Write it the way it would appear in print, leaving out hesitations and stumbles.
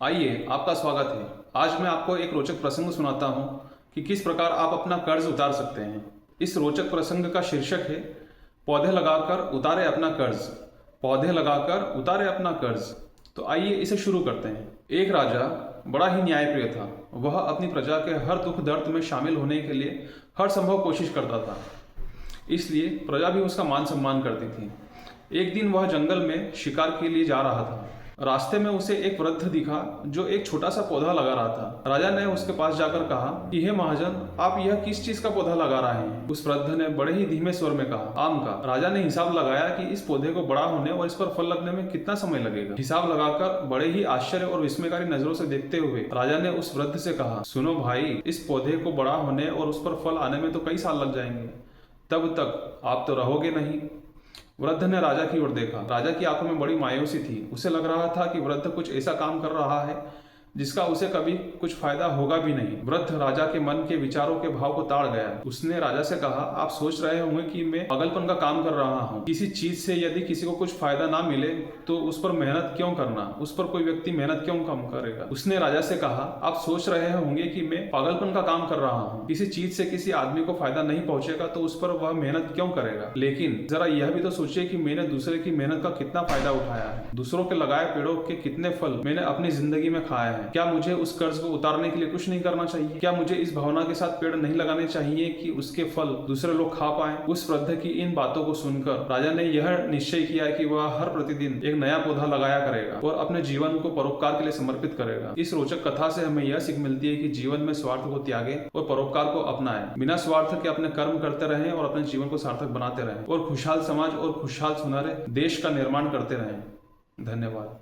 आइए, आपका स्वागत है। आज मैं आपको एक रोचक प्रसंग सुनाता हूँ कि किस प्रकार आप अपना कर्ज उतार सकते हैं। इस रोचक प्रसंग का शीर्षक है पौधे लगाकर उतारे अपना कर्ज। पौधे लगाकर उतारे अपना कर्ज। तो आइए इसे शुरू करते हैं। एक राजा बड़ा ही न्यायप्रिय था। वह अपनी प्रजा के हर दुख दर्द में शामिल होने के लिए हर संभव कोशिश करता था, इसलिए प्रजा भी उसका मान सम्मान करती थी। एक दिन वह जंगल में शिकार के लिए जा रहा था। रास्ते में उसे एक वृद्ध दिखा जो एक छोटा सा पौधा लगा रहा था। राजा ने उसके पास जाकर कहा कि हे महाजन, आप यह किस चीज का पौधा लगा रहे हैं? उस वृद्ध ने बड़े ही धीमे स्वर में कहा, आम का। राजा ने हिसाब लगाया कि इस पौधे को बड़ा होने और इस पर फल लगने में कितना समय लगेगा। हिसाब लगाकर बड़े ही आश्चर्य और विस्मयकारी नजरों से देखते हुए राजा ने उस वृद्ध से कहा, सुनो भाई, इस पौधे को बड़ा होने और उस पर फल आने में तो कई साल लग जाएंगे। तब तक आप तो रहोगे नहीं। वृद्ध ने राजा की ओर देखा। राजा की आंखों में बड़ी मायूसी थी। उसे लग रहा था कि वृद्ध कुछ ऐसा काम कर रहा है जिसका उसे कभी कुछ फायदा होगा भी नहीं। वृद्ध राजा के मन के विचारों के भाव को ताड़ गया। उसने राजा से कहा, आप सोच रहे होंगे कि मैं पागलपन का काम कर रहा हूँ। किसी चीज से यदि किसी को कुछ फायदा ना मिले तो उस पर मेहनत क्यों करना? उस पर कोई व्यक्ति मेहनत क्यों कम करेगा? उसने राजा से कहा, आप सोच रहे होंगे कि मैं पागलपन का काम कर रहा हूँ। किसी चीज से किसी आदमी को फायदा नहीं पहुंचेगा तो उस पर वह मेहनत क्यों करेगा? लेकिन जरा यह भी तो सोचिए कि मैंने दूसरे की मेहनत का कितना फायदा उठाया है। दूसरों के लगाए पेड़ों के कितने फल मैंने अपनी जिंदगी में खाए हैं। क्या मुझे उस कर्ज को उतारने के लिए कुछ नहीं करना चाहिए? क्या मुझे इस भावना के साथ पेड़ नहीं लगाने चाहिए कि उसके फल दूसरे लोग खा पाए? उस वृद्ध की इन बातों को सुनकर राजा ने यह निश्चय किया कि वह हर प्रतिदिन एक नया पौधा लगाया करेगा और अपने जीवन को परोपकार के लिए समर्पित करेगा। इस रोचक कथा से हमें यह सीख मिलती है कि जीवन में स्वार्थ को त्यागे और परोपकार को अपनाएं। बिना स्वार्थ के अपने कर्म करते रहें और अपने जीवन को सार्थक बनाते रहें और खुशहाल समाज और खुशहाल सुनहरे देश का निर्माण करते रहें। धन्यवाद।